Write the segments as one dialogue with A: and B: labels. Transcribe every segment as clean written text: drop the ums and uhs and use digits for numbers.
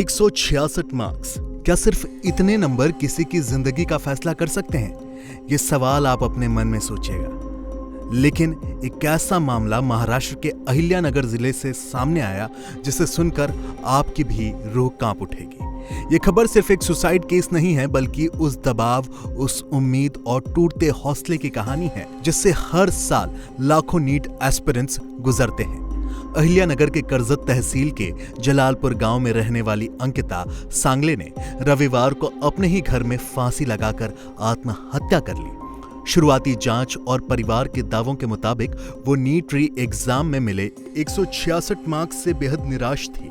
A: 166 marks, क्या सिर्फ इतने नंबर किसी की जिंदगी का फैसला कर सकते हैं? ये सवाल आप अपने मन में सोचिएगा। लेकिन एक ऐसा मामला महाराष्ट्र के अहिल्यानगर जिले से सामने आया जिसे सुनकर आपकी भी रूह कांप उठेगी। ये खबर सिर्फ एक सुसाइड केस नहीं है, बल्कि उस दबाव, उस उम्मीद और टूटते हौसले की कहानी है जिससे हर साल लाखों नीट एस्पिरेंट्स गुजरते हैं। अहिल्यानगर के करजत तहसील के जलालपुर गांव में रहने वाली अंकिता सांगले ने रविवार को अपने ही घर में फांसी लगाकर आत्महत्या कर ली। शुरुआती जांच और परिवार के दावों के मुताबिक वो नीट री एग्जाम में मिले 166 मार्क्स से बेहद निराश थी।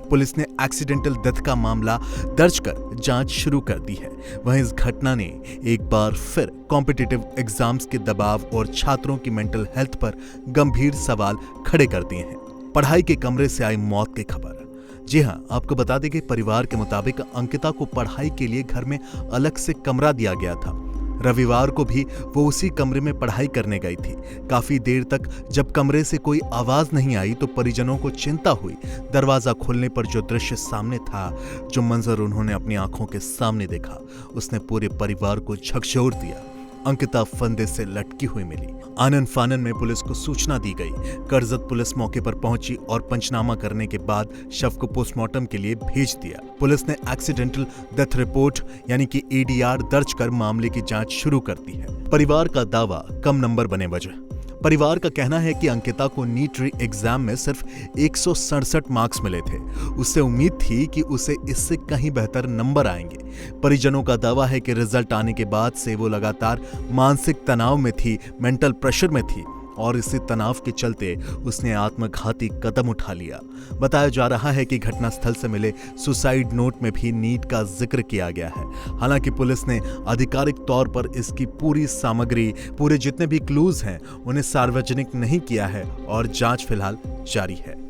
A: पुलिस ने एक्सीडेंटल डेथ का मामला दर्ज कर जांच शुरू कर दी है। वहीं इस घटना ने एक बार फिर कॉम्पिटिटिव एग्जाम्स के दबाव और छात्रों की मेंटल हेल्थ पर गंभीर सवाल खड़े कर दिए हैं। पढ़ाई के कमरे से आई मौत की खबर। जी हां, आपको बता दें कि परिवार के मुताबिक अंकिता को पढ़ाई के लिए घर में अलग से कमरा दिया गया था। रविवार को भी वो उसी कमरे में पढ़ाई करने गई थी। काफी देर तक जब कमरे से कोई आवाज नहीं आई तो परिजनों को चिंता हुई। दरवाजा खोलने पर जो दृश्य सामने था, जो मंजर उन्होंने अपनी आंखों के सामने देखा, उसने पूरे परिवार को झकझोर दिया। अंकिता फंदे से लटकी हुई मिली। आनन फानन में पुलिस को सूचना दी गई। करजत पुलिस मौके पर पहुंची और पंचनामा करने के बाद शव को पोस्टमार्टम के लिए भेज दिया। पुलिस ने एक्सीडेंटल डेथ रिपोर्ट यानी कि एडीआर दर्ज कर मामले की जांच शुरू कर दी है। परिवार का दावा, कम नंबर बने वजह। परिवार का कहना है कि अंकिता को नीट री एग्जाम में सिर्फ 167 मार्क्स मिले थे। उससे उम्मीद थी कि उसे इससे कहीं बेहतर नंबर आएंगे। परिजनों का दावा है कि रिजल्ट आने के बाद से वो लगातार मानसिक तनाव में थी, मेंटल प्रेशर में थी और इसी तनाव के चलते उसने आत्मघाती कदम उठा लिया। बताया जा रहा है कि घटनास्थल से मिले सुसाइड नोट में भी नीट का जिक्र किया गया है। हालांकि पुलिस ने आधिकारिक तौर पर इसकी पूरी सामग्री, पूरे जितने भी क्लूज हैं, उन्हें सार्वजनिक नहीं किया है और जांच फिलहाल जारी है।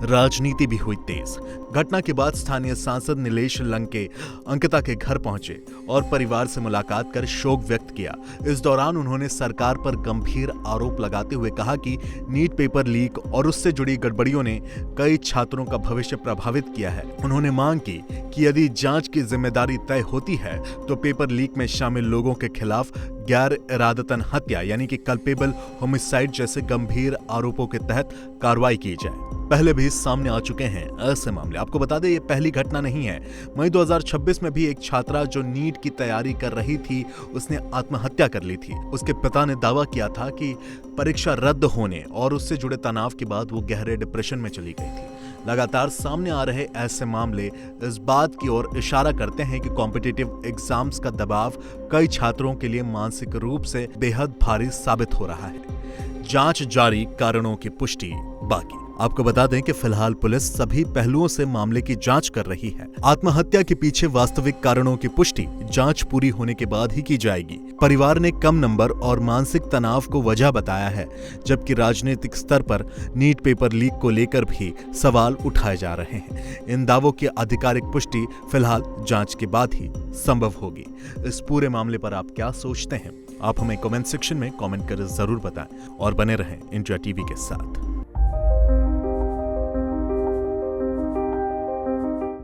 A: राजनीति भी हुई तेज। घटना के बाद स्थानीय सांसद नीलेश लंके अंकिता के घर पहुंचे और परिवार से मुलाकात कर शोक व्यक्त किया। इस दौरान उन्होंने सरकार पर गंभीर आरोप लगाते हुए कहा कि नीट पेपर लीक और उससे जुड़ी गड़बड़ियों ने कई छात्रों का भविष्य प्रभावित किया है। उन्होंने मांग की कि यदि जांच की जिम्मेदारी तय होती है तो पेपर लीक में शामिल लोगों के खिलाफ गैर इरादतन हत्या यानी कि कल्पेबल होमिसाइड जैसे गंभीर आरोपों के तहत कार्रवाई की जाए। पहले भी सामने आ चुके हैं ऐसे मामले। आपको बता दें, ये पहली घटना नहीं है। मई 2026 में भी एक छात्रा जो नीट की तैयारी कर रही थी, उसने आत्महत्या कर ली थी। उसके पिता ने दावा किया था कि परीक्षा रद्द होने और उससे जुड़े तनाव के बाद वो गहरे डिप्रेशन में चली गई थी। लगातार सामने आ रहे ऐसे मामले इस बात की ओर इशारा करते हैं कि कॉम्पिटिटिव एग्जाम्स का दबाव कई छात्रों के लिए मानसिक रूप से बेहद भारी साबित हो रहा है। जांच जारी, कारणों की पुष्टि बाकी। आपको बता दें कि फिलहाल पुलिस सभी पहलुओं से मामले की जांच कर रही है। आत्महत्या के पीछे वास्तविक कारणों की पुष्टि जांच पूरी होने के बाद ही की जाएगी। परिवार ने कम नंबर और मानसिक तनाव को वजह बताया है, जबकि राजनीतिक स्तर पर नीट पेपर लीक को लेकर भी सवाल उठाए जा रहे हैं। इन दावों की आधिकारिक पुष्टि फिलहाल जांच के बाद ही संभव होगी। इस पूरे मामले पर आप क्या सोचते हैं? आप हमें कमेंट सेक्शन में कमेंट कर जरूर बताएं और बने रहें इंडिया टीवी के साथ।